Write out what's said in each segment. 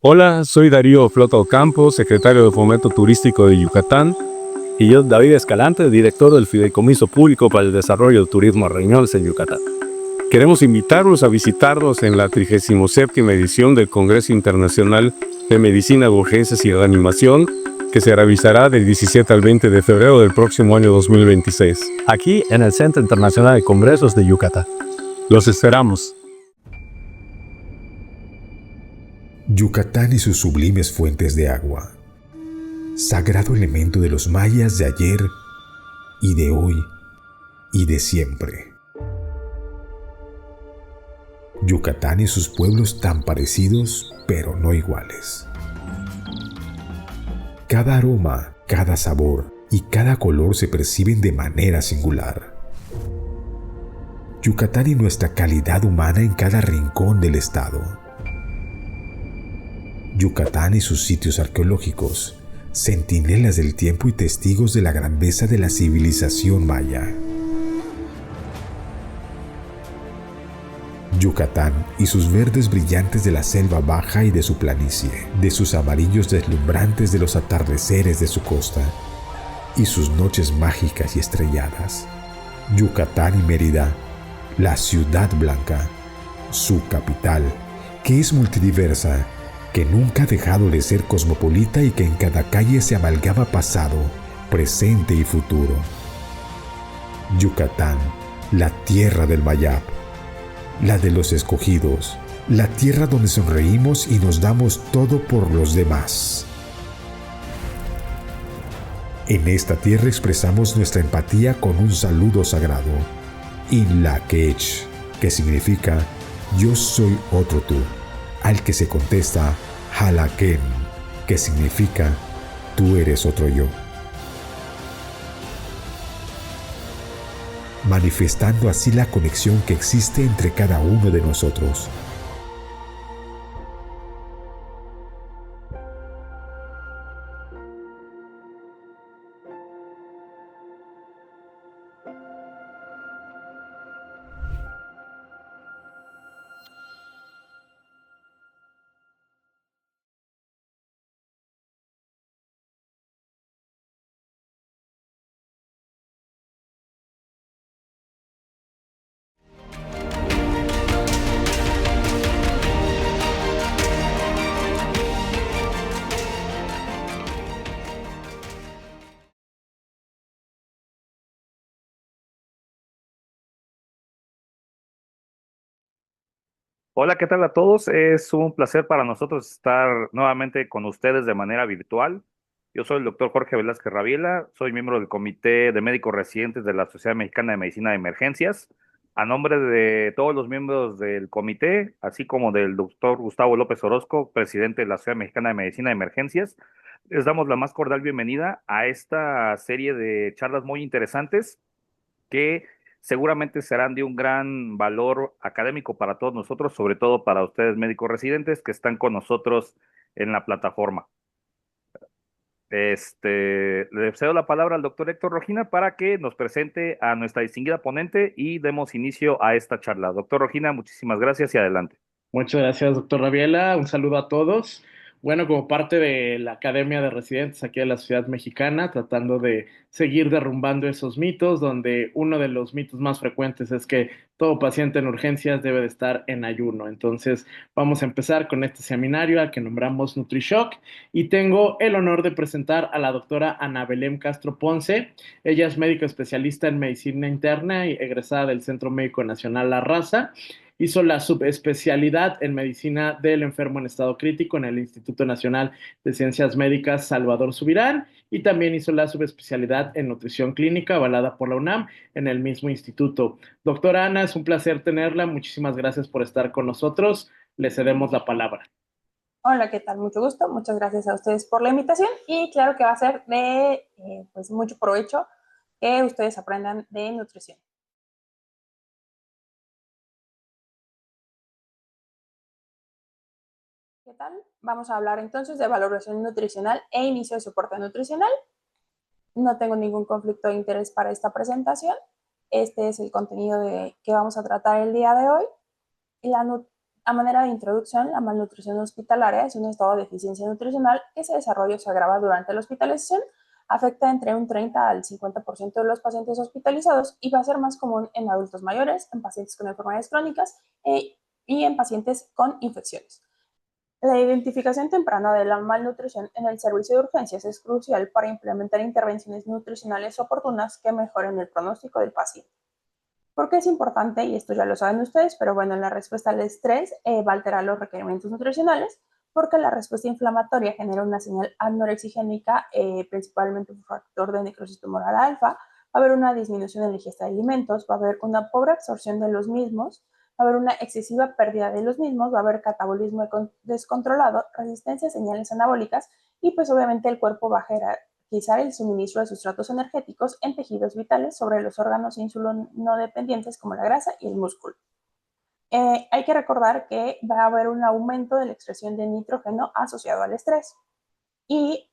Hola, soy Darío Flota Ocampo, secretario de Fomento Turístico de Yucatán. Y yo, David Escalante, director del Fideicomiso Público para el Desarrollo del Turismo Reñones en Yucatán. Queremos invitarlos a visitarnos en la 37ª edición del Congreso Internacional de Medicina de Urgencias y Reanimación, que se realizará del 17 al 20 de febrero del próximo año 2026. Aquí en el Centro Internacional de Congresos de Yucatán. Los esperamos. Yucatán y sus sublimes fuentes de agua, sagrado elemento de los mayas de ayer y de hoy y de siempre. Yucatán y sus pueblos tan parecidos, pero no iguales. Cada aroma, cada sabor y cada color se perciben de manera singular. Yucatán y nuestra calidad humana en cada rincón del estado. Yucatán y sus sitios arqueológicos, centinelas del tiempo y testigos de la grandeza de la civilización maya. Yucatán y sus verdes brillantes de la selva baja y de su planicie, de sus amarillos deslumbrantes de los atardeceres de su costa y sus noches mágicas y estrelladas. Yucatán y Mérida, la ciudad blanca, su capital, que es multidiversa, que nunca ha dejado de ser cosmopolita y que en cada calle se amalgama pasado, presente y futuro. Yucatán, la tierra del Mayab, la de los escogidos, la tierra donde sonreímos y nos damos todo por los demás. En esta tierra expresamos nuestra empatía con un saludo sagrado, Inlaquech, que significa yo soy otro tú, al que se contesta Halaken, que significa tú eres otro yo. Manifestando así la conexión que existe entre cada uno de nosotros. Hola, ¿qué tal a todos? Es un placer para nosotros estar nuevamente con ustedes de manera virtual. Yo soy el doctor Jorge Velázquez Rabiela, soy miembro del Comité de Médicos Residentes de la Sociedad Mexicana de Medicina de Emergencias. A nombre de todos los miembros del comité, así como del doctor Gustavo López Orozco, presidente de la Sociedad Mexicana de Medicina de Emergencias, les damos la más cordial bienvenida a esta serie de charlas muy interesantes que seguramente serán de un gran valor académico para todos nosotros, sobre todo para ustedes médicos residentes que están con nosotros en la plataforma. Le cedo la palabra al doctor Héctor Rojina para que nos presente a nuestra distinguida ponente y demos inicio a esta charla. Doctor Rojina, muchísimas gracias y adelante. Muchas gracias, doctor Rabiela. Un saludo a todos. Bueno, como parte de la Academia de Residentes aquí de la Ciudad Mexicana, tratando de seguir derrumbando esos mitos, donde uno de los mitos más frecuentes es que todo paciente en urgencias debe de estar en ayuno. Entonces, vamos a empezar con este seminario al que nombramos NutriShock y tengo el honor de presentar a la doctora Ana Belén Castro Ponce. Ella es médico especialista en medicina interna y egresada del Centro Médico Nacional La Raza. Hizo la subespecialidad en medicina del enfermo en estado crítico en el Instituto Nacional de Ciencias Médicas Salvador Subirán y también hizo la subespecialidad en nutrición clínica avalada por la UNAM en el mismo instituto. Doctora Ana, es un placer tenerla. Muchísimas gracias por estar con nosotros. Le cedemos la palabra. Hola, ¿qué tal? Mucho gusto. Muchas gracias a ustedes por la invitación y claro que va a ser de pues mucho provecho que ustedes aprendan de nutrición. ¿Qué tal? Vamos a hablar entonces de valoración nutricional e inicio de soporte nutricional. No tengo ningún conflicto de interés para esta presentación. Este es el contenido que vamos a tratar el día de hoy. a manera de introducción, la malnutrición hospitalaria es un estado de deficiencia nutricional que se desarrolla o se agrava durante la hospitalización, afecta entre un 30 al 50% de los pacientes hospitalizados y va a ser más común en adultos mayores, en pacientes con enfermedades crónicas y en pacientes con infecciones. La identificación temprana de la malnutrición en el servicio de urgencias es crucial para implementar intervenciones nutricionales oportunas que mejoren el pronóstico del paciente. ¿Por qué es importante? Y esto ya lo saben ustedes, pero bueno, la respuesta al estrés va a alterar los requerimientos nutricionales, porque la respuesta inflamatoria genera una señal anorexigénica, principalmente un factor de necrosis tumoral alfa. Va a haber una disminución en la ingesta de alimentos, va a haber una pobre absorción de los mismos, va a haber una excesiva pérdida de los mismos, va a haber catabolismo descontrolado, resistencia a señales anabólicas y pues obviamente el cuerpo va a jerarquizar el suministro de sustratos energéticos en tejidos vitales sobre los órganos insulino dependientes como la grasa y el músculo. Hay que recordar que va a haber un aumento de la expresión de nitrógeno asociado al estrés. ¿Y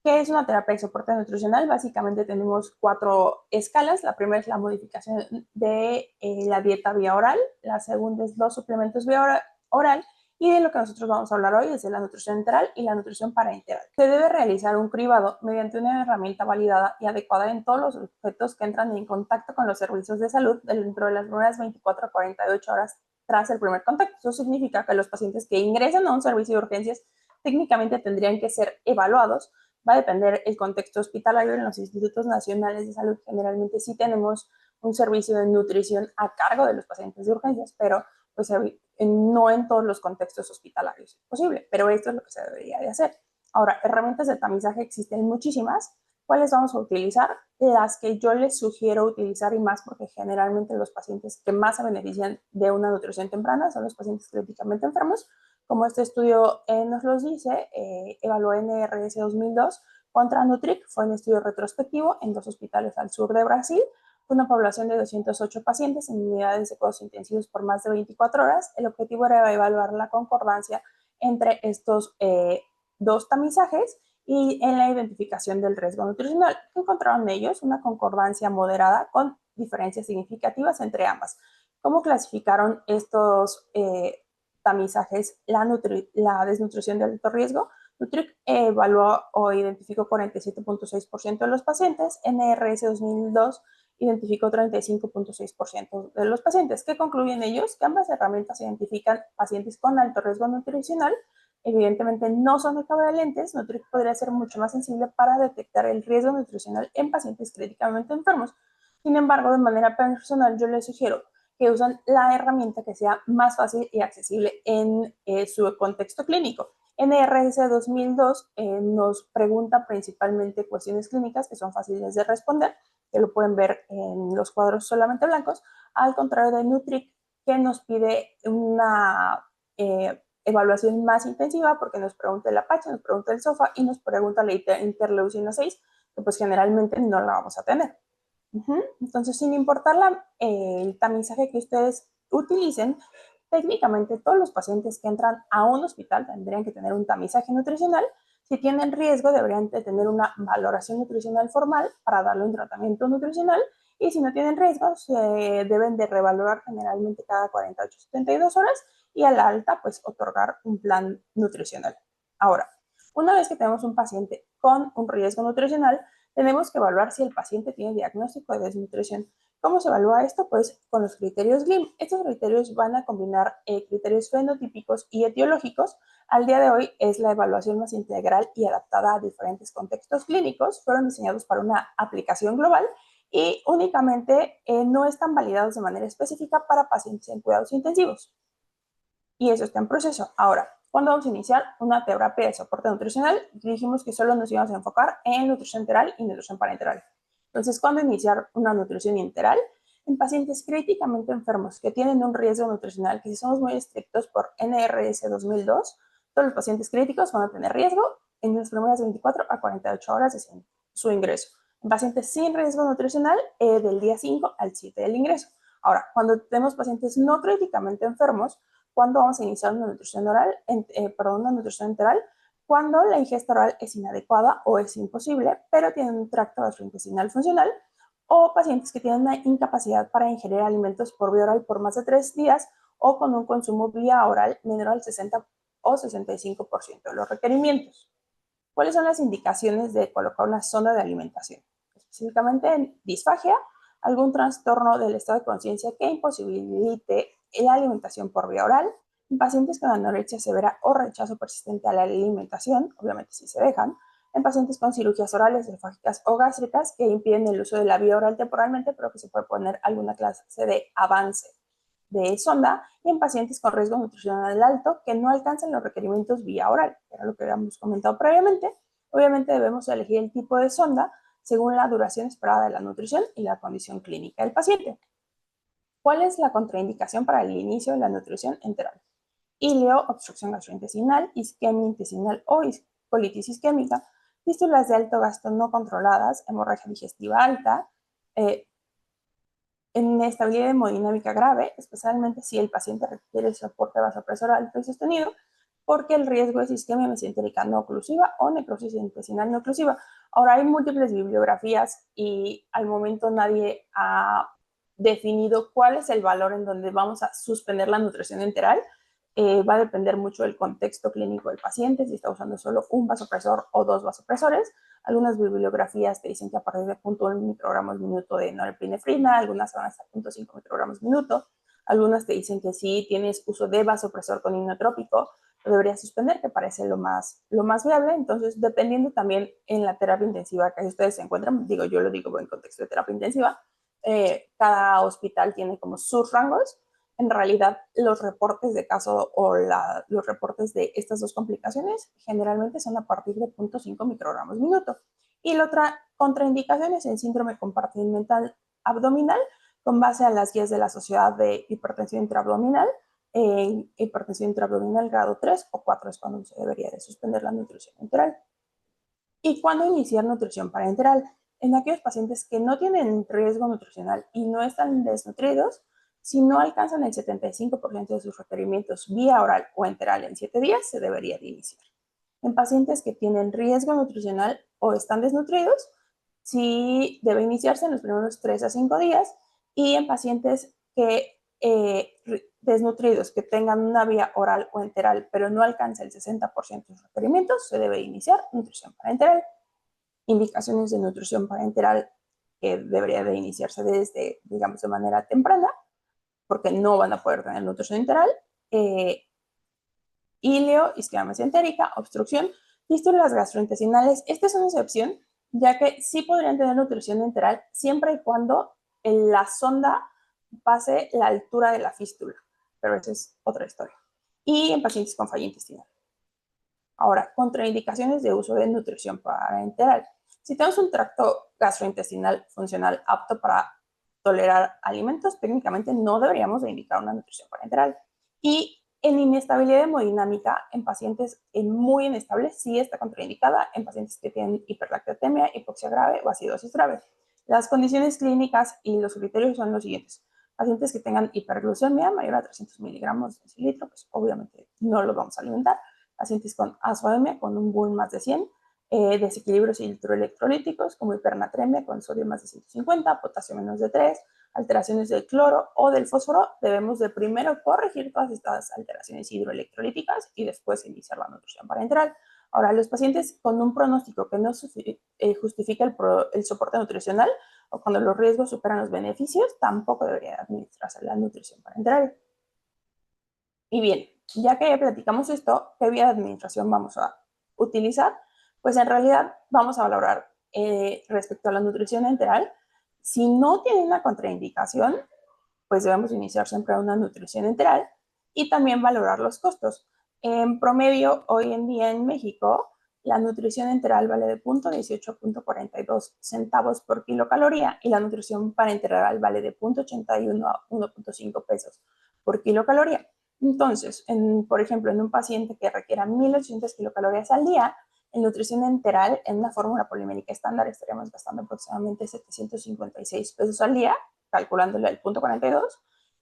qué es una terapia de soporte nutricional? Básicamente tenemos 4 escalas. La primera es la modificación de la dieta vía oral. La segunda es los suplementos vía oral. Y de lo que nosotros vamos a hablar hoy es de la nutrición enteral y la nutrición paraenteral. Se debe realizar un cribado mediante una herramienta validada y adecuada en todos los objetos que entran en contacto con los servicios de salud dentro de las primeras 24 a 48 horas tras el primer contacto. Eso significa que los pacientes que ingresan a un servicio de urgencias técnicamente tendrían que ser evaluados. Va a depender el contexto hospitalario. En los institutos nacionales de salud generalmente sí tenemos un servicio de nutrición a cargo de los pacientes de urgencias, pero pues no en todos los contextos hospitalarios es posible, pero esto es lo que se debería de hacer. Ahora, herramientas de tamizaje existen muchísimas. ¿Cuáles vamos a utilizar? Las que yo les sugiero utilizar y más porque generalmente los pacientes que más se benefician de una nutrición temprana son los pacientes críticamente enfermos. Como este estudio nos los dice, evaluó NRS 2002 contra Nutric, fue un estudio retrospectivo en 2 hospitales al sur de Brasil, una población de 208 pacientes en unidades de cuidados intensivos por más de 24 horas. El objetivo era evaluar la concordancia entre estos 2 tamizajes y en la identificación del riesgo nutricional. ¿Qué encontraron ellos? Una concordancia moderada con diferencias significativas entre ambas. ¿Cómo clasificaron estos tamizajes la desnutrición de alto riesgo? Nutric evaluó o identificó 47.6% de los pacientes, NRS 2002 identificó 35.6% de los pacientes. ¿Qué concluyen ellos? Que ambas herramientas identifican pacientes con alto riesgo nutricional. Evidentemente no son equivalentes. Nutric podría ser mucho más sensible para detectar el riesgo nutricional en pacientes críticamente enfermos. Sin embargo, de manera personal, yo les sugiero que usen la herramienta que sea más fácil y accesible en su contexto clínico. NRS 2002 nos pregunta principalmente cuestiones clínicas que son fáciles de responder, que lo pueden ver en los cuadros solamente blancos, al contrario de Nutric, que nos pide una evaluación más intensiva porque nos pregunta el Apache, nos pregunta el SOFA y nos pregunta la interleucina 6, que pues generalmente no la vamos a tener. Entonces, sin importar el tamizaje que ustedes utilicen, técnicamente todos los pacientes que entran a un hospital tendrían que tener un tamizaje nutricional. Si tienen riesgo, deberían de tener una valoración nutricional formal para darle un tratamiento nutricional. Y si no tienen riesgo, se deben de revalorar generalmente cada 48 a 72 horas y a la alta, pues, otorgar un plan nutricional. Ahora, una vez que tenemos un paciente con un riesgo nutricional, tenemos que evaluar si el paciente tiene diagnóstico de desnutrición. ¿Cómo se evalúa esto? Pues con los criterios GLIM. Estos criterios van a combinar criterios fenotípicos y etiológicos. Al día de hoy es la evaluación más integral y adaptada a diferentes contextos clínicos. Fueron diseñados para una aplicación global y únicamente no están validados de manera específica para pacientes en cuidados intensivos. Y eso está en proceso. Ahora, ¿cuándo vamos a iniciar una terapia de soporte nutricional? Dijimos que solo nos íbamos a enfocar en nutrición enteral y nutrición parenteral. Entonces, ¿cuándo iniciar una nutrición enteral? En pacientes críticamente enfermos que tienen un riesgo nutricional, que si somos muy estrictos por NRS 2002, todos los pacientes críticos van a tener riesgo en las primeras 24 a 48 horas de su ingreso. En pacientes sin riesgo nutricional, del día 5 al 7 del ingreso. Ahora, cuando tenemos pacientes no críticamente enfermos, ¿cuándo vamos a iniciar una nutrición una nutrición enteral? Cuando la ingesta oral es inadecuada o es imposible, pero tienen un tracto gastrointestinal funcional, o pacientes que tienen una incapacidad para ingerir alimentos por vía oral por más de 3 días, o con un consumo vía oral menor al 60 o 65% de los requerimientos. ¿Cuáles son las indicaciones de colocar una sonda de alimentación? Específicamente en disfagia, algún trastorno del estado de conciencia que imposibilite la alimentación por vía oral, en pacientes con anorexia severa o rechazo persistente a la alimentación, obviamente si se dejan, en pacientes con cirugías orales, esofágicas o gástricas que impiden el uso de la vía oral temporalmente, pero que se puede poner alguna clase de avance de sonda, y en pacientes con riesgo nutricional alto que no alcanzan los requerimientos vía oral, que era lo que habíamos comentado previamente. Obviamente debemos elegir el tipo de sonda según la duración esperada de la nutrición y la condición clínica del paciente. ¿Cuál es la contraindicación para el inicio de la nutrición enteral? Ileo, obstrucción gastrointestinal, isquemia intestinal o colitis isquémica, fístulas de alto gasto no controladas, hemorragia digestiva alta, inestabilidad hemodinámica grave, especialmente si el paciente requiere soporte vasopresor alto y sostenido, porque el riesgo es isquemia mesentérica no oclusiva o necrosis intestinal no oclusiva. Ahora, hay múltiples bibliografías y al momento nadie ha definido cuál es el valor en donde vamos a suspender la nutrición enteral. Va a depender mucho del contexto clínico del paciente, si está usando solo un vasopresor o dos vasopresores. Algunas bibliografías te dicen que a partir de 0.1 microgramos minuto de norepinefrina, algunas van hasta 0.5 microgramos minuto, algunas te dicen que si tienes uso de vasopresor con inotrópico, lo deberías suspender, que parece lo más viable. Entonces, dependiendo también en la terapia intensiva que ustedes se encuentran, yo lo digo en contexto de terapia intensiva, cada hospital tiene como sus rangos. En realidad, los reportes de caso o los reportes de estas dos complicaciones generalmente son a partir de 0.5 microgramos minuto. Y la otra contraindicación es el síndrome compartimental abdominal, con base a las guías de la Sociedad de Hipertensión Intraabdominal. En hipertensión intraabdominal grado 3 o 4 es cuando se debería de suspender la nutrición enteral. ¿Y cuándo iniciar nutrición parenteral? En aquellos pacientes que no tienen riesgo nutricional y no están desnutridos, si no alcanzan el 75% de sus requerimientos vía oral o enteral en 7 días, se debería de iniciar. En pacientes que tienen riesgo nutricional o están desnutridos, sí debe iniciarse en los primeros 3 a 5 días, y en pacientes que desnutridos que tengan una vía oral o enteral, pero no alcanza el 60% de sus requerimientos, se debe iniciar nutrición parenteral. Indicaciones de nutrición parenteral que debería de iniciarse desde, de manera temprana, porque no van a poder tener nutrición enteral. Ileo, isquemia mesentérica, obstrucción, fístulas gastrointestinales. Esta es una excepción, ya que sí podrían tener nutrición enteral siempre y cuando la sonda pase la altura de la fístula, pero esa es otra historia. Y en pacientes con falla intestinal. Ahora, contraindicaciones de uso de nutrición parenteral. Si tenemos un tracto gastrointestinal funcional apto para tolerar alimentos, técnicamente no deberíamos de indicar una nutrición parenteral. Y en inestabilidad hemodinámica, en pacientes muy inestables, sí está contraindicada en pacientes que tienen hiperlactatemia, hipoxia grave o acidosis grave. Las condiciones clínicas y los criterios son los siguientes. Pacientes que tengan hiperglucemia mayor a 300 miligramos de litro, pues obviamente no los vamos a alimentar. Pacientes con azoemia, con un BUN más de 100, desequilibrios electrolíticos como hipernatremia con sodio más de 150, potasio menos de 3, alteraciones del cloro o del fósforo, debemos de primero corregir todas estas alteraciones hidroelectrolíticas y después iniciar la nutrición parenteral. Ahora, los pacientes con un pronóstico que no justifica el soporte nutricional o cuando los riesgos superan los beneficios, tampoco debería administrarse la nutrición parenteral. Y bien, ya que platicamos esto, ¿qué vía de administración vamos a utilizar? Pues en realidad vamos a valorar respecto a la nutrición enteral. Si no tiene una contraindicación, pues debemos iniciar siempre una nutrición enteral y también valorar los costos. En promedio, hoy en día en México, la nutrición enteral vale de 0.18 a 0.42 centavos por kilocaloría y la nutrición parenteral vale de 0.81 a 1.5 pesos por kilocaloría. Entonces, por ejemplo, en un paciente que requiera 1.800 kilocalorías al día, en nutrición enteral, en una fórmula polimérica estándar, estaríamos gastando aproximadamente 756 pesos al día, calculándole el 0.42,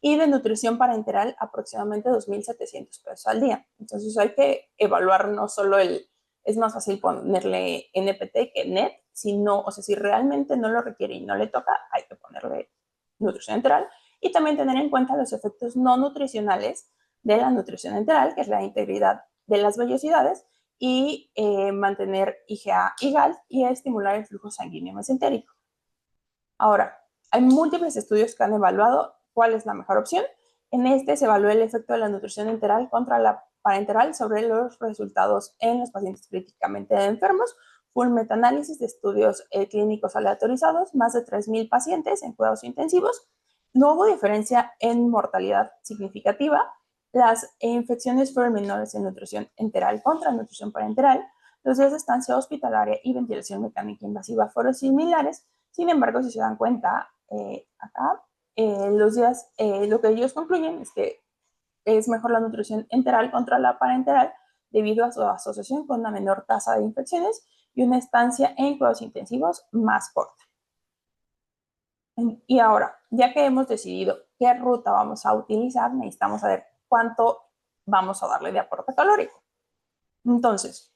y de nutrición parenteral aproximadamente 2.700 pesos al día. Entonces hay que evaluar no solo es más fácil ponerle NPT que NET, si realmente no lo requiere y no le toca, hay que ponerle nutrición enteral. y también tener en cuenta los efectos no nutricionales de la nutrición enteral, que es la integridad de las vellosidades, y mantener IgA y GALT y estimular el flujo sanguíneo mesentérico. Ahora, hay múltiples estudios que han evaluado cuál es la mejor opción. En este se evaluó el efecto de la nutrición enteral contra la parenteral sobre los resultados en los pacientes críticamente enfermos. Fue un metaanálisis de estudios clínicos aleatorizados, más de 3,000 pacientes en cuidados intensivos. No hubo diferencia en mortalidad significativa. Las infecciones fueron menores en nutrición enteral contra nutrición parenteral. Los días de estancia hospitalaria y ventilación mecánica invasiva fueron similares. Sin embargo, si se dan cuenta, acá, lo que ellos concluyen es que es mejor la nutrición enteral contra la parenteral debido a su asociación con una menor tasa de infecciones y una estancia en cuidados intensivos más corta. Y ahora, ya que hemos decidido qué ruta vamos a utilizar, necesitamos saber cuánto vamos a darle de aporte calórico. Entonces,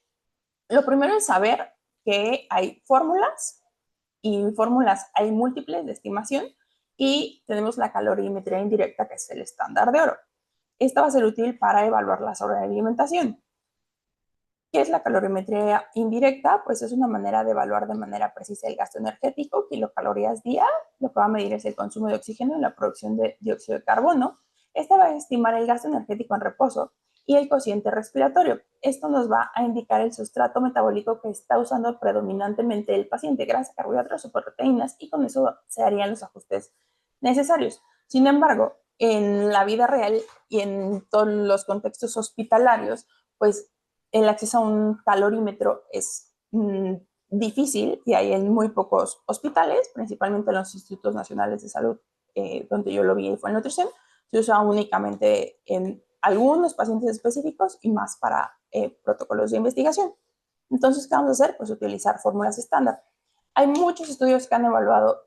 lo primero es saber que hay fórmulas, y fórmulas hay múltiples de estimación, y tenemos la calorimetría indirecta, que es el estándar de oro. Esta va a ser útil para evaluar la sobrealimentación. ¿Qué es la calorimetría indirecta? Pues es una manera de evaluar de manera precisa el gasto energético, kilocalorías día. Lo que va a medir es el consumo de oxígeno y la producción de dióxido de carbono. Esta va a estimar el gasto energético en reposo y el cociente respiratorio. Esto nos va a indicar el sustrato metabólico que está usando predominantemente el paciente, grasa, carbohidratos o proteínas, y con eso se harían los ajustes necesarios. Sin embargo, en la vida real y en todos los contextos hospitalarios, pues el acceso a un calorímetro es difícil, y hay en muy pocos hospitales, principalmente en los institutos nacionales de salud, donde yo lo vi y fue en nutrición. Se usa únicamente en algunos pacientes específicos y más para protocolos de investigación. Entonces, ¿qué vamos a hacer? Pues utilizar fórmulas estándar. Hay muchos estudios que han evaluado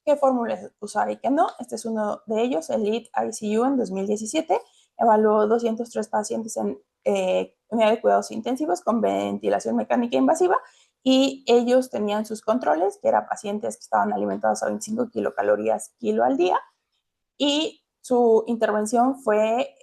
qué fórmulas usar y qué no. Este es uno de ellos, el LEAD ICU en 2017. Evaluó 203 pacientes en unidad de cuidados intensivos con ventilación mecánica invasiva, y ellos tenían sus controles, que eran pacientes que estaban alimentados a 25 kilocalorías kilo al día, y su intervención fue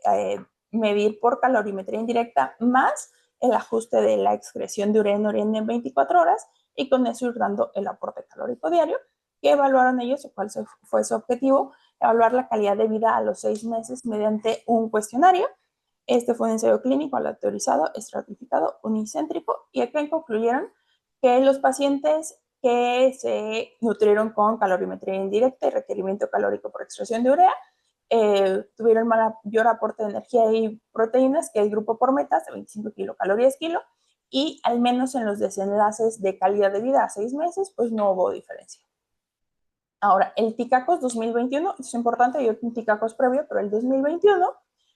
medir por calorimetría indirecta más el ajuste de la excreción de urea en 24 horas, y con eso ir dando el aporte calórico diario. ¿Qué evaluaron ellos o cuál fue su objetivo? Evaluar la calidad de vida a los 6 meses mediante un cuestionario. Este fue un ensayo clínico aleatorizado, estratificado, unicéntrico, y aquí concluyeron que los pacientes que se nutrieron con calorimetría indirecta y requerimiento calórico por extracción de urea tuvieron mayor aporte de energía y proteínas que el grupo por metas de 25 kilocalorías kilo, y al menos en los desenlaces de calidad de vida a 6 meses, pues no hubo diferencia. Ahora, el TICACOS 2021, es importante, hay un TICACOS previo, pero el 2021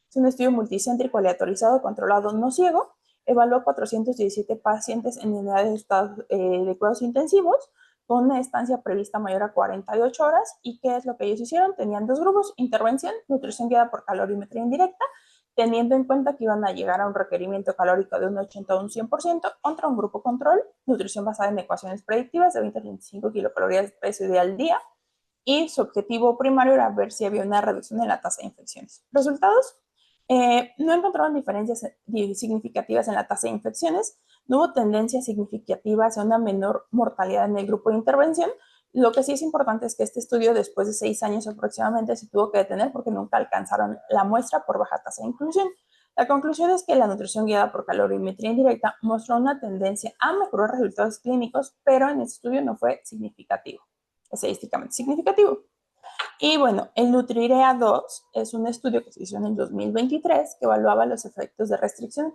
es un estudio multicéntrico aleatorizado, controlado, no ciego. Evaluó 417 pacientes en unidades de cuidados intensivos con una estancia prevista mayor a 48 horas. ¿Y qué es lo que ellos hicieron? Tenían 2 grupos: intervención, nutrición guiada por calorimetría indirecta, teniendo en cuenta que iban a llegar a un requerimiento calórico de un 80 o un 100%, contra un grupo control, nutrición basada en ecuaciones predictivas de 20 a 25 kilocalorías de peso ideal al día, y su objetivo primario era ver si había una reducción en la tasa de infecciones. Resultados: no encontraron diferencias significativas en la tasa de infecciones, no hubo tendencias significativas a una menor mortalidad en el grupo de intervención. Lo que sí es importante es que este estudio, después de 6 años aproximadamente, se tuvo que detener porque nunca alcanzaron la muestra por baja tasa de inclusión. La conclusión es que la nutrición guiada por calorimetría indirecta mostró una tendencia a mejorar resultados clínicos, pero en este estudio no fue significativo, estadísticamente significativo. Y bueno, el Nutrirea 2 es un estudio que se hizo en el 2023 que evaluaba los efectos de restricción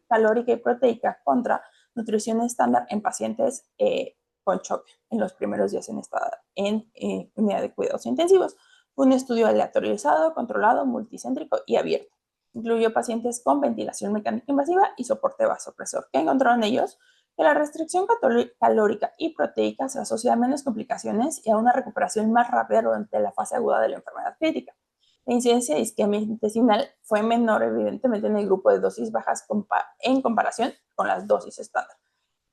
calórica y proteica contra nutrición estándar en pacientes con choque en los primeros días en unidad de cuidados intensivos. Fue un estudio aleatorizado, controlado, multicéntrico y abierto. Incluyó pacientes con ventilación mecánica invasiva y soporte vasopresor. ¿Qué encontraron ellos? Que la restricción calórica y proteica se asocia a menos complicaciones y a una recuperación más rápida durante la fase aguda de la enfermedad crítica. La incidencia de isquemia intestinal fue menor, evidentemente, en el grupo de dosis bajas en comparación con las dosis estándar.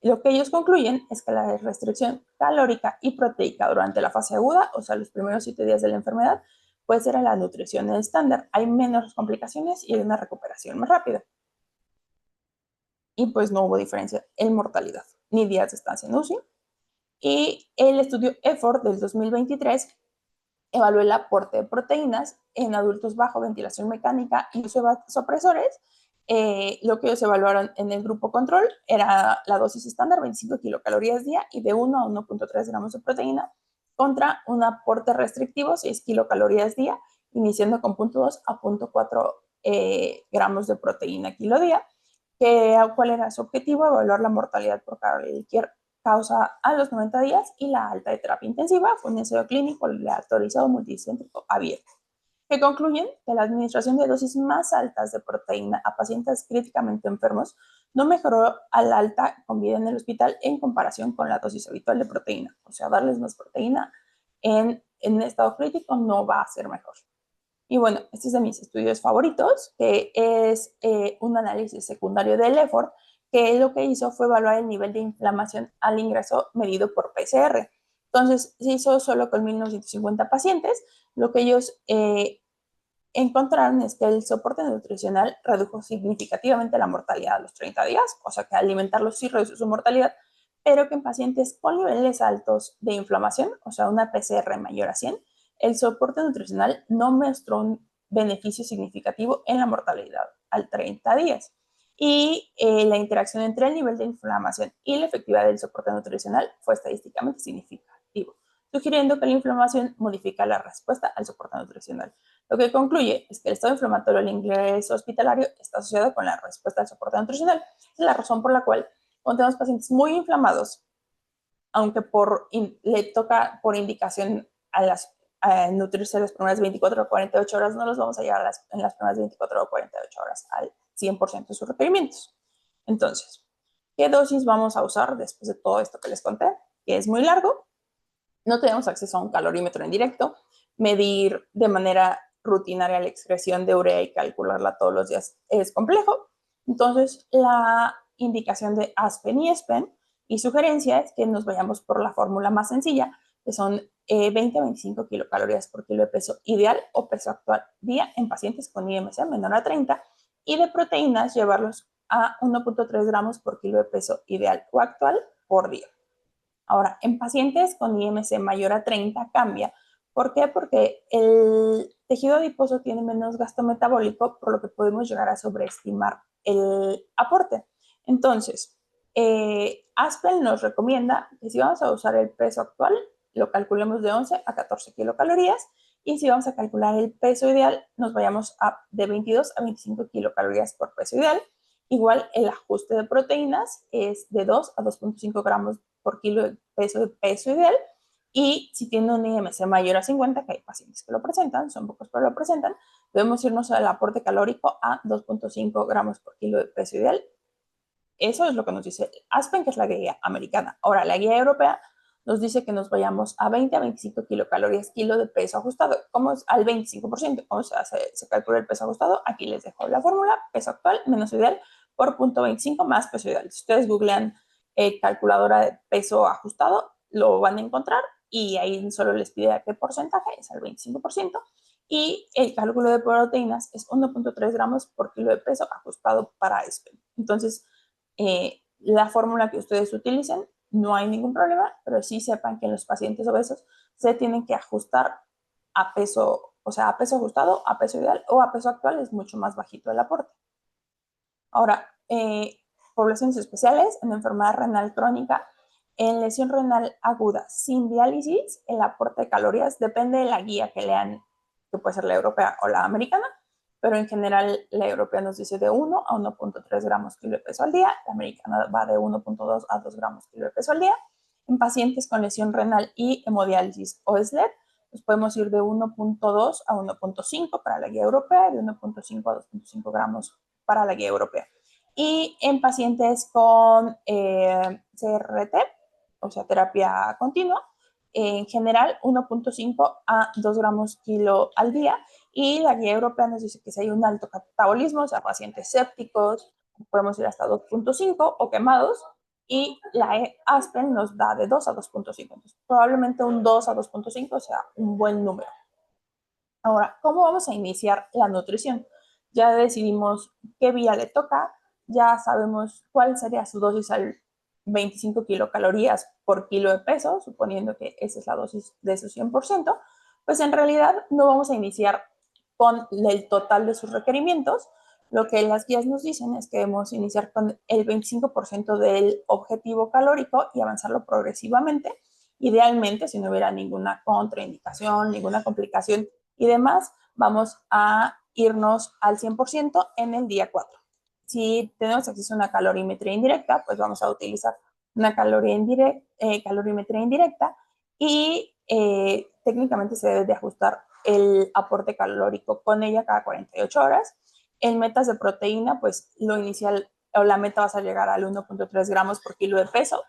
Lo que ellos concluyen es que la restricción calórica y proteica durante la fase aguda, o sea, los primeros 7 días de la enfermedad, pues era la nutrición estándar. Hay menos complicaciones y hay una recuperación más rápida. Y pues no hubo diferencia en mortalidad, ni días de estancia en UCI. Y el estudio EFFORT del 2023 evaluó el aporte de proteínas en adultos bajo ventilación mecánica y uso de vasopresores. Lo que ellos evaluaron en el grupo control era la dosis estándar, 25 kilocalorías día y de 1 a 1.3 gramos de proteína, contra un aporte restrictivo, 6 kilocalorías día, iniciando con 0.2 a 0.4 gramos de proteína kilo día. ¿Cuál era su objetivo? Evaluar la mortalidad por cualquier causa a los 90 días y la alta de terapia intensiva. Fue un ensayo clínico aleatorizado multicéntrico abierto, que concluyen que la administración de dosis más altas de proteína a pacientes críticamente enfermos no mejoró al alta con vida en el hospital en comparación con la dosis habitual de proteína. O sea, darles más proteína en estado crítico no va a ser mejor. Y bueno, este es de mis estudios favoritos, que es un análisis secundario del EFFORT, que lo que hizo fue evaluar el nivel de inflamación al ingreso medido por PCR. Entonces, se hizo solo con 1.950 pacientes. Lo que ellos encontraron es que el soporte nutricional redujo significativamente la mortalidad a los 30 días, o sea que alimentarlos sí redujo su mortalidad, pero que en pacientes con niveles altos de inflamación, o sea, una PCR mayor a 100, el soporte nutricional no mostró un beneficio significativo en la mortalidad al 30 días. Y la interacción entre el nivel de inflamación y la efectividad del soporte nutricional fue estadísticamente significativo, sugiriendo que la inflamación modifica la respuesta al soporte nutricional. Lo que concluye es que el estado inflamatorio del ingreso hospitalario está asociado con la respuesta al soporte nutricional. Es la razón por la cual cuando tenemos pacientes muy inflamados, aunque le toca por indicación a nutrirse las primeras 24 o 48 horas, no los vamos a llevar en las primeras 24 o 48 horas al 100% de sus requerimientos. Entonces, ¿qué dosis vamos a usar después de todo esto que les conté? Que es muy largo. No tenemos acceso a un calorímetro en directo. Medir de manera rutinaria la excreción de urea y calcularla todos los días es complejo. Entonces, la indicación de ASPEN y ESPEN y sugerencia es que nos vayamos por la fórmula más sencilla, que son 20 a 25 kilocalorías por kilo de peso ideal o peso actual día en pacientes con IMC menor a 30, y de proteínas llevarlos a 1.3 gramos por kilo de peso ideal o actual por día. Ahora, en pacientes con IMC mayor a 30 cambia. ¿Por qué? Porque el tejido adiposo tiene menos gasto metabólico, por lo que podemos llegar a sobreestimar el aporte. Entonces, ASPEN nos recomienda que si vamos a usar el peso actual, lo calculemos de 11 a 14 kilocalorías, y si vamos a calcular el peso ideal, nos vayamos de 22 a 25 kilocalorías por peso ideal. Igual el ajuste de proteínas es de 2 a 2.5 gramos por kilo de peso ideal. Y si tiene un IMC mayor a 50, que hay pacientes que lo presentan, son pocos pero lo presentan, debemos irnos al aporte calórico a 2.5 gramos por kilo de peso ideal. Eso es lo que nos dice ASPEN, que es la guía americana. Ahora, la guía europea nos dice que nos vayamos a 20 a 25 kilocalorías kilo de peso ajustado. ¿Cómo es? Al 25%. ¿Cómo se calcula el peso ajustado? Aquí les dejo la fórmula: peso actual menos ideal por 0.25 más peso ideal. Si ustedes googlean calculadora de peso ajustado, lo van a encontrar, y ahí solo les pide a qué porcentaje, es al 25%, y el cálculo de proteínas es 1.3 gramos por kilo de peso ajustado para ESPEN. Entonces, la fórmula que ustedes utilicen, no hay ningún problema, pero sí sepan que en los pacientes obesos se tienen que ajustar a peso, o sea, a peso ajustado, a peso ideal o a peso actual, es mucho más bajito el aporte. Ahora, poblaciones especiales en enfermedad renal crónica, en lesión renal aguda sin diálisis, el aporte de calorías depende de la guía que lean, que puede ser la europea o la americana, pero en general la europea nos dice de 1 a 1.3 gramos kilo de peso al día, la americana va de 1.2 a 2 gramos kilo de peso al día. En pacientes con lesión renal y hemodiálisis o SLED, pues podemos ir de 1.2 a 1.5 para la guía europea, de 1.5 a 2.5 gramos para la guía europea. Y en pacientes con CRT, o sea, terapia continua, en general 1.5 a 2 gramos kilo al día, y la guía europea nos dice que si hay un alto catabolismo, o sea, pacientes sépticos, podemos ir hasta 2.5 o quemados, y la ASPEN nos da de 2 a 2.5. Entonces, probablemente un 2 a 2.5 sea un buen número. Ahora, ¿cómo vamos a iniciar la nutrición? Ya decidimos qué vía le toca, ya sabemos cuál sería su dosis al 25 kilocalorías por kilo de peso, suponiendo que esa es la dosis de su 100%, pues en realidad no vamos a iniciar con el total de sus requerimientos. Lo que las guías nos dicen es que debemos iniciar con el 25% del objetivo calórico y avanzarlo progresivamente. Idealmente, si no hubiera ninguna contraindicación, ninguna complicación y demás, vamos a irnos al 100% en el día 4. Si tenemos acceso a una calorimetría indirecta, pues vamos a utilizar una calorimetría indirecta y técnicamente se debe de ajustar el aporte calórico con ella cada 48 horas. En metas de proteína, pues lo inicial o la meta va a llegar al 1.3 gramos por kilo de peso,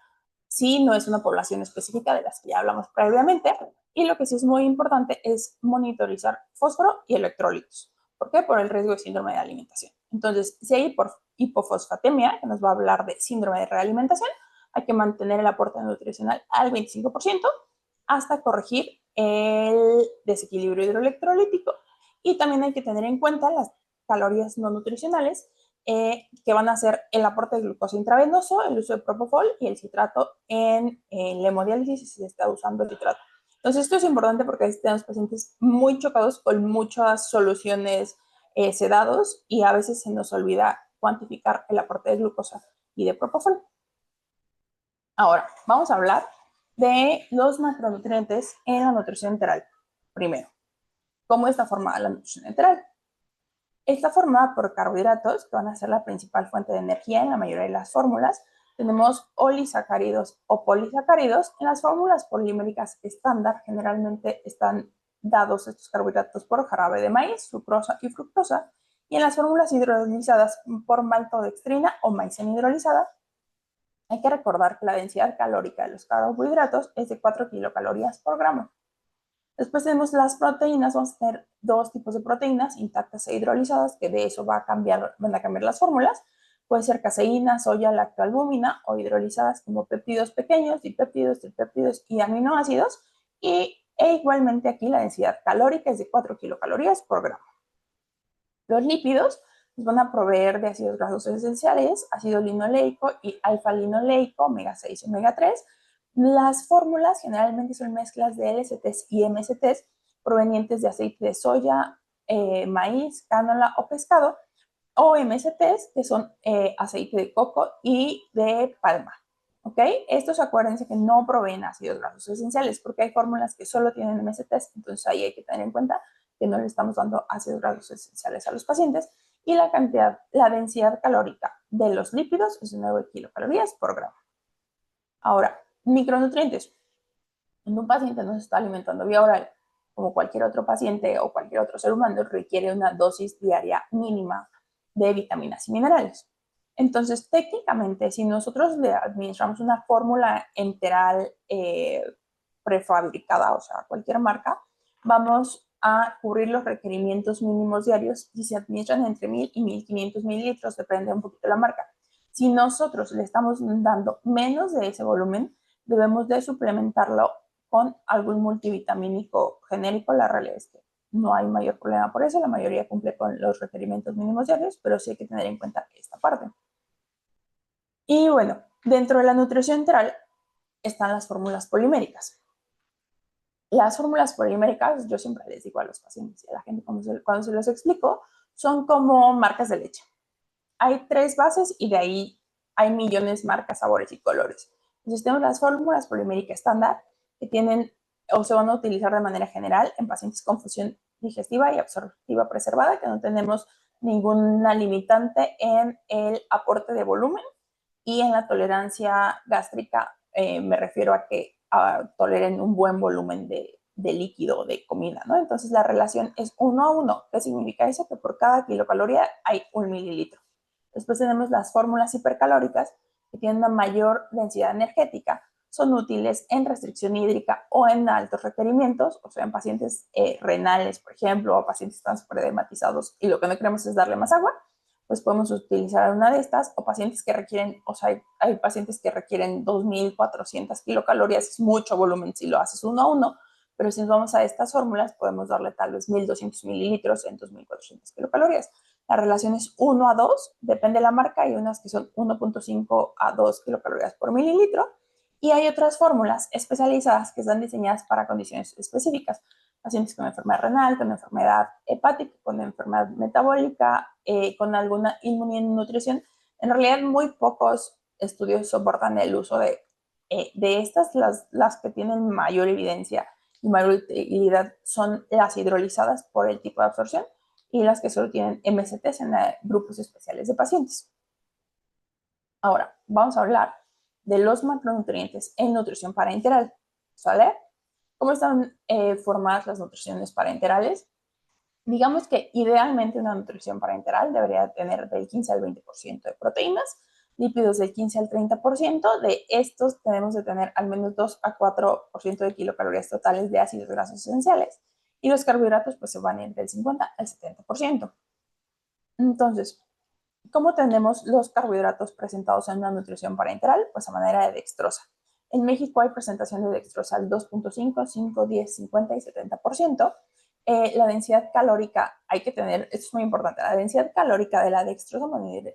si no es una población específica de las que ya hablamos previamente. Y lo que sí es muy importante es monitorizar fósforo y electrolitos. ¿Por qué? Por el riesgo de síndrome de alimentación. Entonces, si hay hipofosfatemia, que nos va a hablar de síndrome de realimentación, hay que mantener el aporte nutricional al 25% hasta corregir el desequilibrio hidroelectrolítico. Y también hay que tener en cuenta las calorías no nutricionales, que van a ser el aporte de glucosa intravenoso, el uso de propofol y el citrato en la hemodiálisis si se está usando el citrato. Entonces, esto es importante porque a veces tenemos pacientes muy chocados con muchas soluciones sedados y a veces se nos olvida cuantificar el aporte de glucosa y de propofol. Ahora, vamos a hablar de los macronutrientes en la nutrición enteral. Primero, ¿cómo está formada la nutrición enteral? Está formada por carbohidratos, que van a ser la principal fuente de energía en la mayoría de las fórmulas. Tenemos olisacáridos o polisacáridos. En las fórmulas polímericas estándar generalmente están dados estos carbohidratos por jarabe de maíz, sucrosa y fructosa. Y en las fórmulas hidrolizadas por maltodextrina o maicena hidrolizada, hay que recordar que la densidad calórica de los carbohidratos es de 4 kilocalorías por gramo. Después tenemos las proteínas, vamos a tener dos tipos de proteínas, intactas e hidrolizadas, que de eso van a cambiar las fórmulas. Puede ser caseína, soya, lactoalbúmina o hidrolizadas como péptidos pequeños, dipéptidos, tripéptidos y aminoácidos. E igualmente aquí la densidad calórica es de 4 kilocalorías por gramo. Los lípidos nos van a proveer de ácidos grasos esenciales, ácido linoleico y alfa-linoleico, omega 6 y omega 3. Las fórmulas generalmente son mezclas de LCTs y MCTs provenientes de aceite de soya, maíz, cánola o pescado, o MCTs que son aceite de coco y de palma. ¿Ok? Estos acuérdense que no proveen ácidos grasos esenciales porque hay fórmulas que solo tienen MCTs, entonces ahí hay que tener en cuenta que no le estamos dando ácidos grasos esenciales a los pacientes. Y la densidad calórica de los lípidos es de 9 kilocalorías por gramo. Ahora, micronutrientes. Cuando un paciente no se está alimentando vía oral, como cualquier otro paciente o cualquier otro ser humano, requiere una dosis diaria mínima de vitaminas y minerales. Entonces, técnicamente, si nosotros le administramos una fórmula enteral prefabricada, o sea, cualquier marca, vamos a cubrir los requerimientos mínimos diarios y se administran entre 1000 y 1500 mililitros, depende un poquito de la marca. Si nosotros le estamos dando menos de ese volumen, debemos de suplementarlo con algún multivitamínico genérico. La realidad es que no hay mayor problema por eso, la mayoría cumple con los requerimientos mínimos diarios, pero sí hay que tener en cuenta esta parte. Y bueno, dentro de la nutrición enteral están las fórmulas poliméricas. Las fórmulas poliméricas, yo siempre les digo a los pacientes y a la gente cuando se los explico, son como marcas de leche. Hay 3 bases y de ahí hay millones de marcas, sabores y colores. Entonces tenemos las fórmulas poliméricas estándar que tienen o se van a utilizar de manera general en pacientes con función digestiva y absortiva preservada, que no tenemos ninguna limitante en el aporte de volumen y en la tolerancia gástrica. Me refiero a que toleren un buen volumen de líquido, de comida, ¿no? Entonces la relación es 1 a 1. ¿Qué significa eso? Que por cada kilocaloría hay 1 mililitro. Después tenemos las fórmulas hipercalóricas que tienen una mayor densidad energética. Son útiles en restricción hídrica o en altos requerimientos, o sea, en pacientes renales, por ejemplo, o pacientes que están superdematizados y lo que no queremos es darle más agua, pues podemos utilizar una de estas, o pacientes que requieren, o sea, hay pacientes que requieren 2400 kilocalorías, es mucho volumen si lo haces 1 a 1, pero si nos vamos a estas fórmulas, podemos darle tal vez 1200 mililitros en 2400 kilocalorías. La relación es 1 a 2, depende de la marca, hay unas que son 1.5 a 2 kilocalorías por mililitro, y hay otras fórmulas especializadas que están diseñadas para condiciones específicas. Pacientes con enfermedad renal, con enfermedad hepática, con enfermedad metabólica, con alguna inmunonutrición. En realidad, muy pocos estudios soportan el uso de estas. Las que tienen mayor evidencia y mayor utilidad son las hidrolizadas por el tipo de absorción, y las que solo tienen MSTs en grupos especiales de pacientes. Ahora, vamos a hablar de los macronutrientes en nutrición parenteral, ¿sale? ¿Cómo están formadas las nutriciones parenterales? Digamos que idealmente una nutrición parenteral debería tener del 15 al 20% de proteínas, lípidos del 15 al 30%, de estos tenemos de tener al menos 2 a 4% de kilocalorías totales de ácidos grasos esenciales, y los carbohidratos pues se van a ir del 50 al 70%. Entonces, ¿cómo tenemos los carbohidratos presentados en una nutrición parenteral? Pues a manera de dextrosa. En México hay presentación de dextrosa al 2.5, 5, 10, 50 y 70%. La densidad calórica, hay que tener, esto es muy importante, la densidad calórica de la dextrosa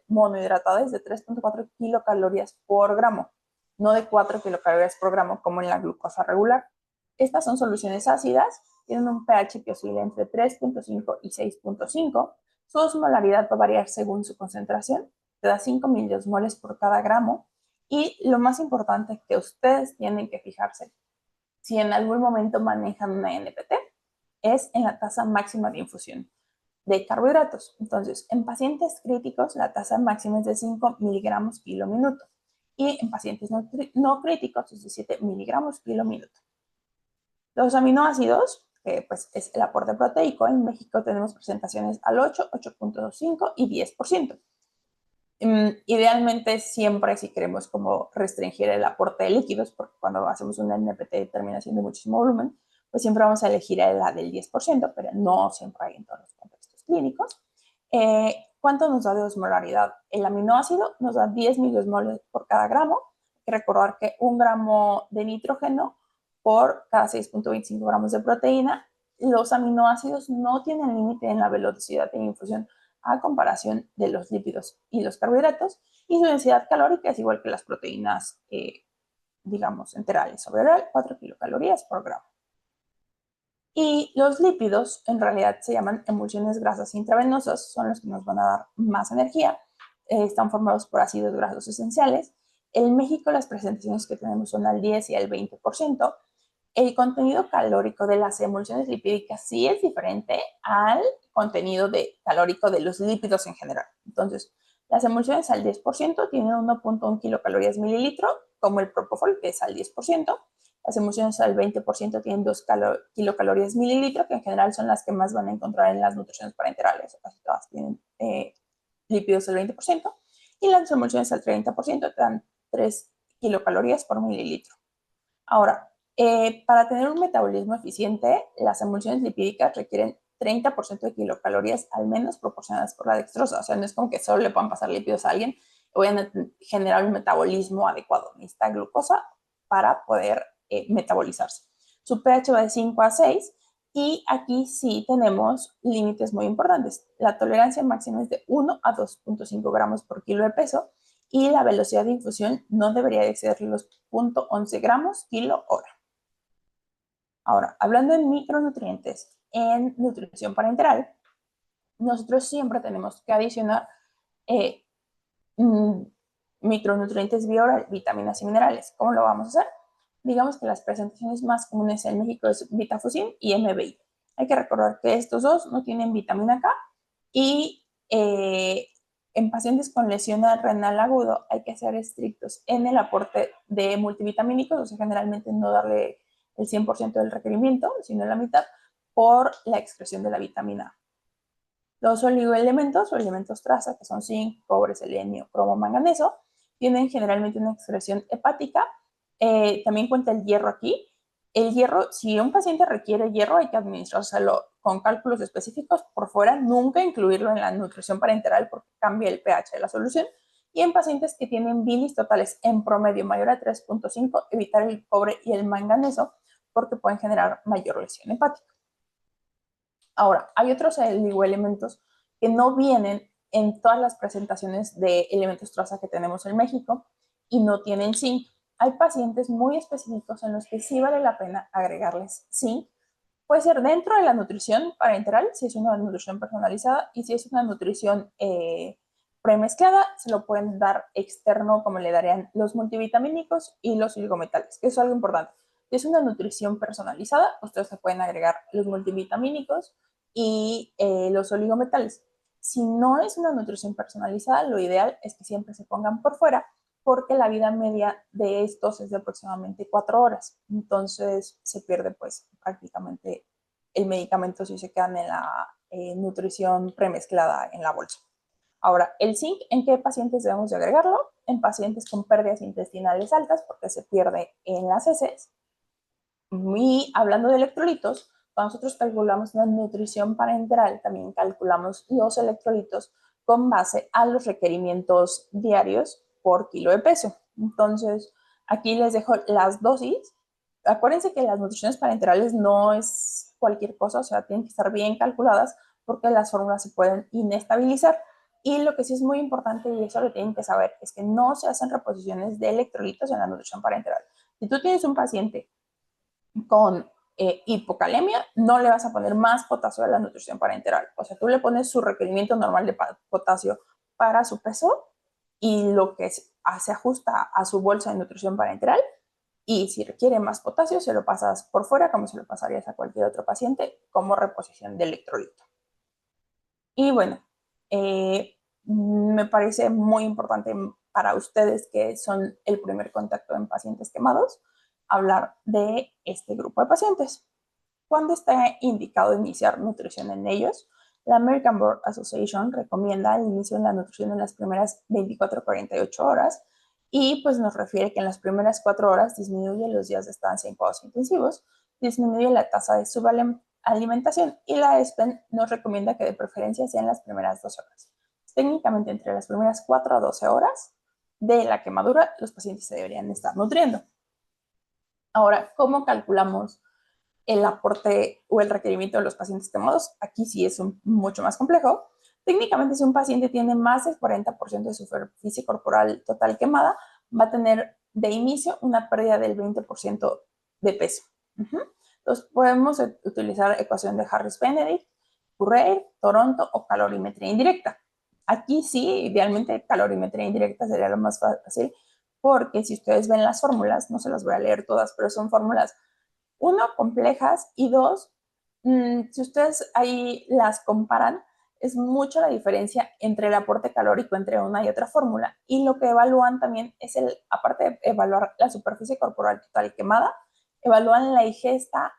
monohidratada es de 3.4 kilocalorías por gramo, no de 4 kilocalorías por gramo como en la glucosa regular. Estas son soluciones ácidas, tienen un pH que oscila entre 3.5 y 6.5. Su osmolaridad va a variar según su concentración, te da 5 miliosmoles por cada gramo. Y lo más importante que ustedes tienen que fijarse, si en algún momento manejan una NPT, es en la tasa máxima de infusión de carbohidratos. Entonces, en pacientes críticos, la tasa máxima es de 5 miligramos kilo minuto. Y en pacientes no críticos es de 7 miligramos kilo minuto. Los aminoácidos, que pues es el aporte proteico, en México tenemos presentaciones al 8, 8.5 y 10%. Idealmente siempre si queremos como restringir el aporte de líquidos, porque cuando hacemos una NPT termina siendo muchísimo volumen, pues siempre vamos a elegir la del 10%, pero no siempre hay en todos los contextos clínicos. ¿Cuánto nos da de osmolaridad? El aminoácido nos da 10 miliosmoles por cada gramo. Hay que recordar que 1 gramo de nitrógeno por cada 6.25 gramos de proteína. Los aminoácidos no tienen límite en la velocidad de infusión a comparación de los lípidos y los carbohidratos, y su densidad calórica es igual que las proteínas, digamos, enterales o oral, 4 kilocalorías por gramo. Y los lípidos en realidad se llaman emulsiones grasas intravenosas, son los que nos van a dar más energía, están formados por ácidos grasos esenciales. En México las presentaciones que tenemos son al 10 y al 20%. El contenido calórico de las emulsiones lipídicas sí es diferente al contenido calórico de los lípidos en general. Entonces, las emulsiones al 10% tienen 1.1 kilocalorías mililitro, como el propofol, que es al 10%. Las emulsiones al 20% tienen 2 kilocalorías mililitro, que en general son las que más van a encontrar en las nutriciones parenterales. Casi todas tienen lípidos al 20%. Y las emulsiones al 30% te dan 3 kilocalorías por mililitro. Ahora, para tener un metabolismo eficiente, las emulsiones lipídicas requieren 30% de kilocalorías al menos proporcionadas por la dextrosa. O sea, no es como que solo le puedan pasar lípidos a alguien y vayan a generar un metabolismo adecuado. Necesita glucosa para poder metabolizarse. Su pH va de 5 a 6 y aquí sí tenemos límites muy importantes. La tolerancia máxima es de 1 a 2.5 gramos por kilo de peso y la velocidad de infusión no debería exceder los 0.11 gramos kilo hora. Ahora, hablando de micronutrientes en nutrición parenteral, nosotros siempre tenemos que adicionar micronutrientes vía oral, vitaminas y minerales. ¿Cómo lo vamos a hacer? Digamos que las presentaciones más comunes en México es Vitafusin y MBI. Hay que recordar que estos dos no tienen vitamina K y en pacientes con lesión renal agudo hay que ser estrictos en el aporte de multivitamínicos, o sea, generalmente no darle el 100% del requerimiento, sino la mitad, por la excreción de la vitamina A. Los oligoelementos o elementos traza, que son zinc, cobre, selenio, cromo, manganeso, tienen generalmente una excreción hepática. También cuenta el hierro aquí. El hierro, si un paciente requiere hierro, hay que administrárselo con cálculos específicos por fuera, nunca incluirlo en la nutrición parenteral porque cambia el pH de la solución. Y en pacientes que tienen bilis totales en promedio mayor a 3.5, evitar el cobre y el manganeso porque pueden generar mayor lesión hepática. Ahora, hay otros oligoelementos que no vienen en todas las presentaciones de elementos traza que tenemos en México y no tienen zinc. Hay pacientes muy específicos en los que sí vale la pena agregarles zinc. Puede ser dentro de la nutrición parenteral, si es una nutrición personalizada, y si es una nutrición premezclada, se lo pueden dar externo, como le darían los multivitamínicos y los oligometales, que es algo importante. Si es una nutrición personalizada, ustedes le pueden agregar los multivitamínicos y los oligometales. Si no es una nutrición personalizada, lo ideal es que siempre se pongan por fuera, porque la vida media de estos es de aproximadamente 4 horas. Entonces se pierde pues prácticamente el medicamento si se quedan en la nutrición premezclada en la bolsa. Ahora, el zinc, ¿en qué pacientes debemos de agregarlo? En pacientes con pérdidas intestinales altas, porque se pierde en las heces. Y hablando de electrolitos, cuando nosotros calculamos una nutrición parenteral, también calculamos los electrolitos con base a los requerimientos diarios por kilo de peso. Entonces, aquí les dejo las dosis. Acuérdense que las nutriciones parenterales no es cualquier cosa, o sea, tienen que estar bien calculadas porque las fórmulas se pueden inestabilizar. Y lo que sí es muy importante, y eso lo tienen que saber, es que no se hacen reposiciones de electrolitos en la nutrición parenteral. Si tú tienes un paciente con hipocalemia, no le vas a poner más potasio a la nutrición parenteral. O sea, tú le pones su requerimiento normal de potasio para su peso y lo que se ajusta a su bolsa de nutrición parenteral. Y si requiere más potasio, se lo pasas por fuera, como se lo pasarías a cualquier otro paciente, como reposición de electrolito. Y bueno, me parece muy importante para ustedes que son el primer contacto en pacientes quemados, hablar de este grupo de pacientes. ¿Cuándo está indicado iniciar nutrición en ellos? La American Board Association recomienda el inicio de la nutrición en las primeras 24 a 48 horas y pues nos refiere que en las primeras 4 horas disminuye los días de estancia en cuidados intensivos, disminuye la tasa de subalimentación y la ESPEN nos recomienda que de preferencia sean las primeras 12 horas. Técnicamente entre las primeras 4 a 12 horas de la quemadura los pacientes se deberían estar nutriendo. Ahora, ¿cómo calculamos el aporte o el requerimiento de los pacientes quemados? Aquí sí es mucho más complejo. Técnicamente, si un paciente tiene más del 40% de su superficie corporal total quemada, va a tener de inicio una pérdida del 20% de peso. Entonces, podemos utilizar ecuación de Harris-Benedict, Currey, Toronto o calorimetría indirecta. Aquí sí, idealmente calorimetría indirecta sería lo más fácil, porque si ustedes ven las fórmulas, no se las voy a leer todas, pero son fórmulas, uno, complejas, y dos, si ustedes ahí las comparan, es mucho la diferencia entre el aporte calórico entre una y otra fórmula, y lo que evalúan también es, aparte de evaluar la superficie corporal total quemada, evalúan la ingesta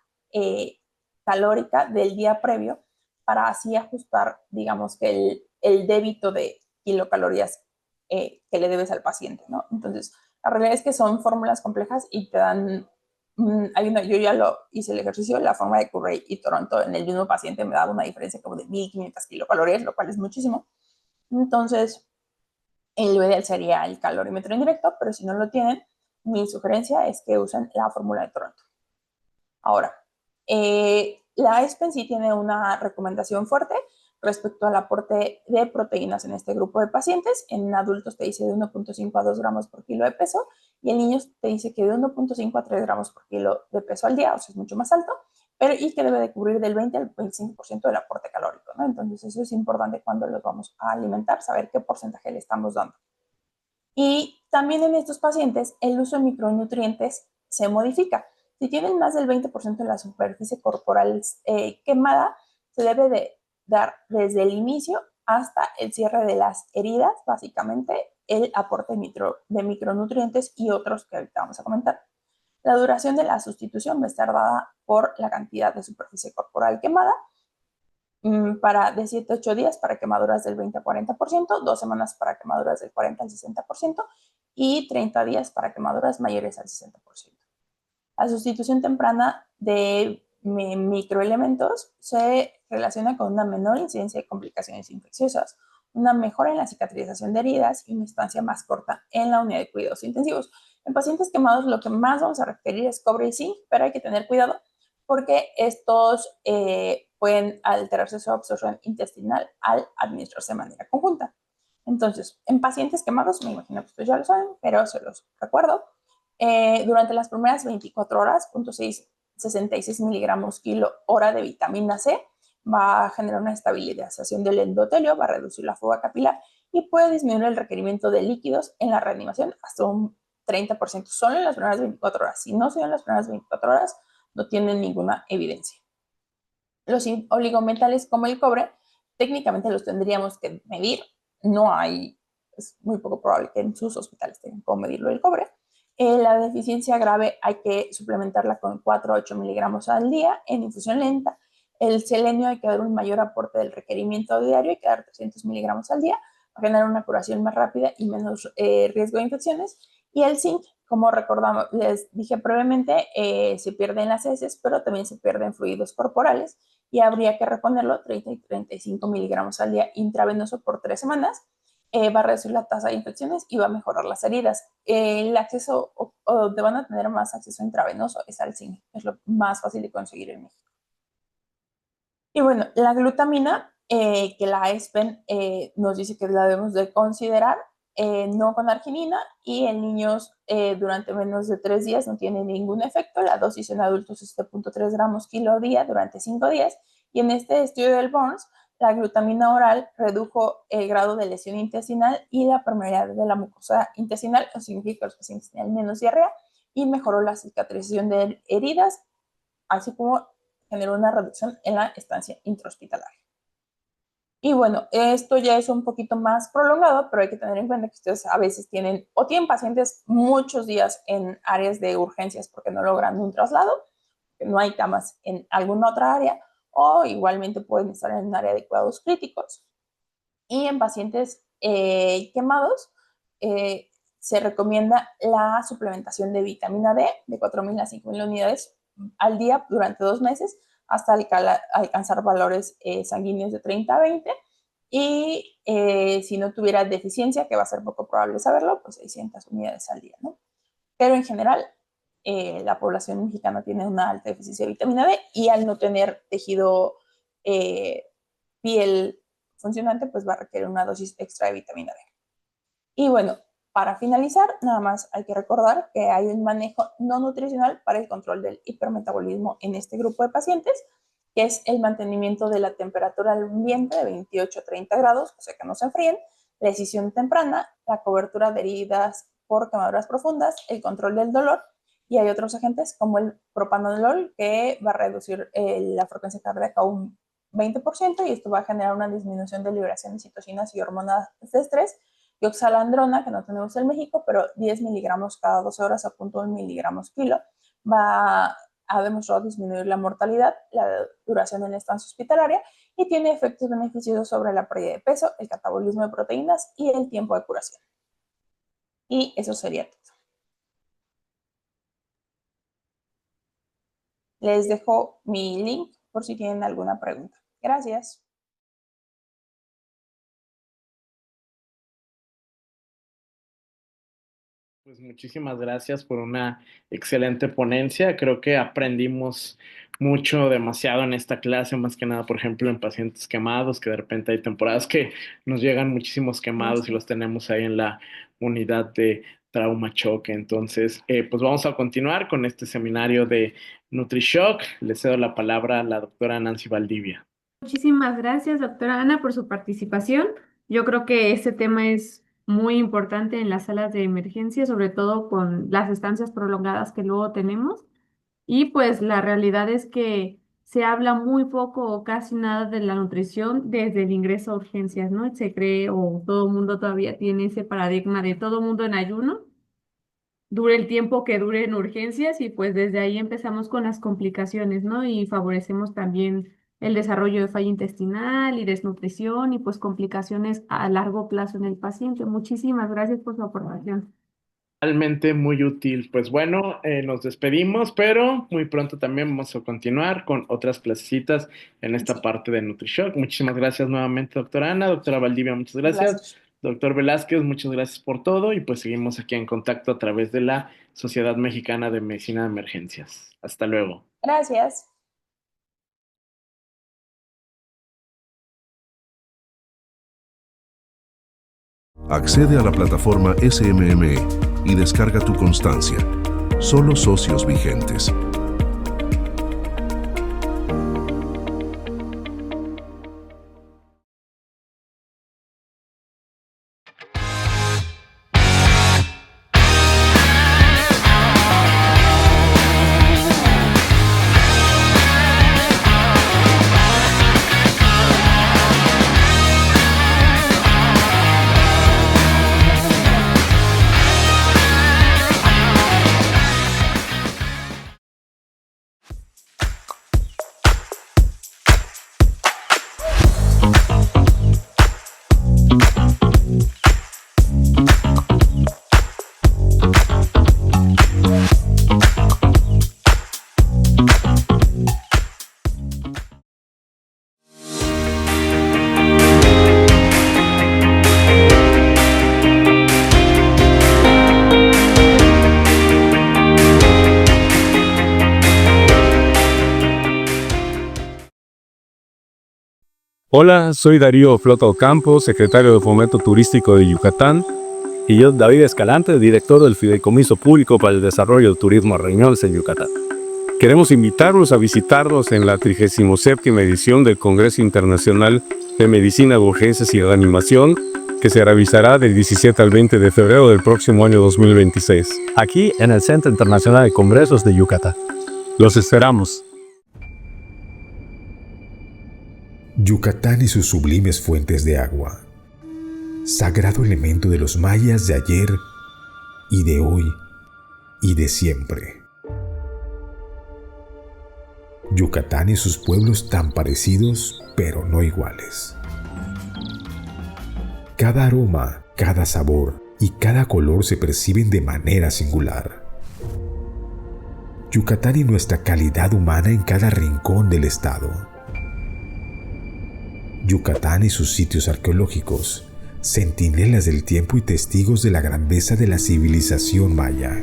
calórica del día previo para así ajustar, digamos, que el débito de kilocalorías que le debes al paciente, ¿no? Entonces, la realidad es que son fórmulas complejas y te dan, yo ya lo hice el ejercicio, la fórmula de Currey y Toronto en el mismo paciente me daba una diferencia como de 1500 kilocalorías, lo cual es muchísimo. Entonces, lo ideal sería el calorímetro indirecto, pero si no lo tienen, mi sugerencia es que usen la fórmula de Toronto. Ahora, la ESPEN sí tiene una recomendación fuerte respecto al aporte de proteínas en este grupo de pacientes. En adultos te dice de 1.5 a 2 gramos por kilo de peso y en niños te dice que de 1.5 a 3 gramos por kilo de peso al día, o sea, es mucho más alto, pero y que debe de cubrir del 20 al 25% del aporte calórico, ¿no? Entonces eso es importante cuando los vamos a alimentar, saber qué porcentaje le estamos dando. Y también en estos pacientes el uso de micronutrientes se modifica. Si tienen más del 20% de la superficie corporal quemada, se debe de dar desde el inicio hasta el cierre de las heridas, básicamente, el aporte de micronutrientes y otros que ahorita vamos a comentar. La duración de la sustitución va a estar dada por la cantidad de superficie corporal quemada, de 7 a 8 días para quemaduras del 20 a 40%, 2 semanas para quemaduras del 40 al 60% y 30 días para quemaduras mayores al 60%. La sustitución temprana de microelementos se relaciona con una menor incidencia de complicaciones infecciosas, una mejora en la cicatrización de heridas y una estancia más corta en la unidad de cuidados intensivos. En pacientes quemados lo que más vamos a requerir es cobre y zinc, pero hay que tener cuidado porque estos pueden alterarse su absorción intestinal al administrarse de manera conjunta. Entonces, en pacientes quemados, me imagino que ustedes ya lo saben, pero se los recuerdo, durante las primeras 24 horas, 0.66 miligramos kilo hora de vitamina C va a generar una estabilización del endotelio, va a reducir la fuga capilar y puede disminuir el requerimiento de líquidos en la reanimación hasta un 30%, solo en las primeras 24 horas. Si no son en las primeras 24 horas, no tienen ninguna evidencia. Los oligometales como el cobre, técnicamente los tendríamos que medir. No hay, es muy poco probable que en sus hospitales tengan cómo medirlo el cobre. La deficiencia grave hay que suplementarla con 4 a 8 miligramos al día en infusión lenta. El selenio hay que dar un mayor aporte del requerimiento diario, hay que dar 300 miligramos al día para generar una curación más rápida y menos riesgo de infecciones. Y el zinc, como recordamos, les dije previamente, se pierde en las heces, pero también se pierde en fluidos corporales y habría que reponerlo 30 y 35 miligramos al día intravenoso por 3 semanas. Va a reducir la tasa de infecciones y va a mejorar las heridas. El acceso, o donde van a tener más acceso intravenoso, es al zinc, es lo más fácil de conseguir en México. Y bueno, la glutamina, que la ESPEN nos dice que la debemos de considerar, no con arginina, y en niños durante menos de 3 días no tiene ningún efecto. La dosis en adultos es de 0.3 gramos kilo día durante 5 días. Y en este estudio del Burns, la glutamina oral redujo el grado de lesión intestinal y la permeabilidad de la mucosa intestinal, eso significa que los pacientes tenían menos diarrea, y mejoró la cicatrización de heridas, así como generó una reducción en la estancia intrahospitalaria. Y bueno, esto ya es un poquito más prolongado, pero hay que tener en cuenta que ustedes a veces tienen pacientes muchos días en áreas de urgencias porque no logran un traslado, que no hay camas en alguna otra área, o igualmente pueden estar en un área de cuidados críticos. Y en pacientes quemados, se recomienda la suplementación de vitamina D de 4.000 a 5.000 unidades al día durante 2 meses hasta alcanzar valores sanguíneos de 30 a 20. Y si no tuviera deficiencia, que va a ser poco probable saberlo, pues 600 unidades al día, ¿no? Pero en general, la población mexicana tiene una alta deficiencia de vitamina D y al no tener tejido piel funcionante, pues va a requerir una dosis extra de vitamina D. Y bueno, para finalizar, nada más hay que recordar que hay un manejo no nutricional para el control del hipermetabolismo en este grupo de pacientes, que es el mantenimiento de la temperatura del ambiente de 28 a 30 grados, o sea que no se enfríen, la decisión temprana, la cobertura de heridas por quemaduras profundas, el control del dolor, y hay otros agentes como el propanolol que va a reducir la frecuencia cardíaca un 20% y esto va a generar una disminución de liberación de citocinas y hormonas de estrés, y oxalandrona, que no tenemos en México, pero 10 miligramos cada 12 horas a 0.1 miligramos kilo, va a demostrar disminuir la mortalidad, la duración en la estancia hospitalaria y tiene efectos beneficiosos sobre la pérdida de peso, el catabolismo de proteínas y el tiempo de curación. Y eso sería todo. Les dejo mi link por si tienen alguna pregunta. Gracias. Pues muchísimas gracias por una excelente ponencia. Creo que aprendimos mucho, demasiado en esta clase, más que nada, por ejemplo, en pacientes quemados, que de repente hay temporadas que nos llegan muchísimos quemados y los tenemos ahí en la unidad de trauma choque. Entonces, pues vamos a continuar con este seminario de NutriShock. Le cedo la palabra a la doctora Nancy Valdivia. Muchísimas gracias, doctora Ana, por su participación. Yo creo que este tema es muy importante en las salas de emergencia, sobre todo con las estancias prolongadas que luego tenemos. Y pues la realidad es que se habla muy poco o casi nada de la nutrición desde el ingreso a urgencias, ¿no? Se cree o todo el mundo todavía tiene ese paradigma de todo mundo en ayuno, dure el tiempo que dure en urgencias y pues desde ahí empezamos con las complicaciones, ¿no? Y favorecemos también el desarrollo de falla intestinal y desnutrición y pues complicaciones a largo plazo en el paciente. Muchísimas gracias por su aportación. Realmente muy útil. Pues bueno, nos despedimos, pero muy pronto también vamos a continuar con otras clasecitas en esta parte de NutriShock. Muchísimas gracias nuevamente, doctora Ana. Doctora Valdivia, muchas gracias. Doctor Velázquez, muchas gracias por todo y pues seguimos aquí en contacto a través de la Sociedad Mexicana de Medicina de Emergencias. Hasta luego. Gracias. Accede a la plataforma SMME y descarga tu constancia. Solo socios vigentes. Hola, soy Darío Flota Ocampo, secretario de Fomento Turístico de Yucatán. Y yo, David Escalante, director del Fideicomiso Público para el Desarrollo del Turismo Reñoles en Yucatán. Queremos invitarlos a visitarnos en la 37ª edición del Congreso Internacional de Medicina de Urgencias y Reanimación, que se realizará del 17 al 20 de febrero del próximo año 2026. Aquí en el Centro Internacional de Congresos de Yucatán. Los esperamos. Yucatán y sus sublimes fuentes de agua, sagrado elemento de los mayas de ayer y de hoy y de siempre. Yucatán y sus pueblos tan parecidos, pero no iguales. Cada aroma, cada sabor y cada color se perciben de manera singular. Yucatán y nuestra calidad humana en cada rincón del estado. Yucatán y sus sitios arqueológicos, centinelas del tiempo y testigos de la grandeza de la civilización maya.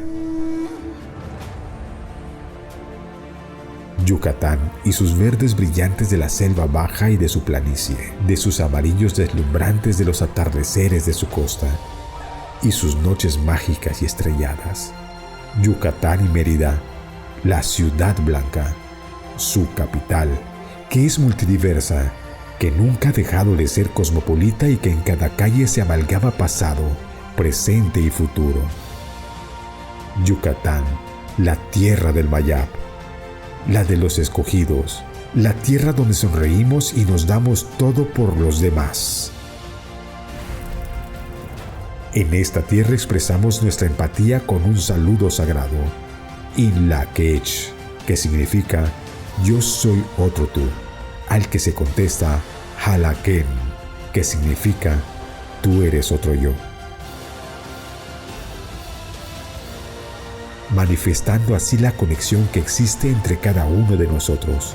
Yucatán y sus verdes brillantes de la selva baja y de su planicie, de sus amarillos deslumbrantes de los atardeceres de su costa y sus noches mágicas y estrelladas. Yucatán y Mérida, la ciudad blanca, su capital, que es multidiversa, que nunca ha dejado de ser cosmopolita y que en cada calle se amalgama pasado, presente y futuro. Yucatán, la tierra del Mayab, la de los escogidos, la tierra donde sonreímos y nos damos todo por los demás. En esta tierra expresamos nuestra empatía con un saludo sagrado, Inlakech, que significa yo soy otro tú, al que se contesta Halaken, que significa tú eres otro yo. Manifestando así la conexión que existe entre cada uno de nosotros,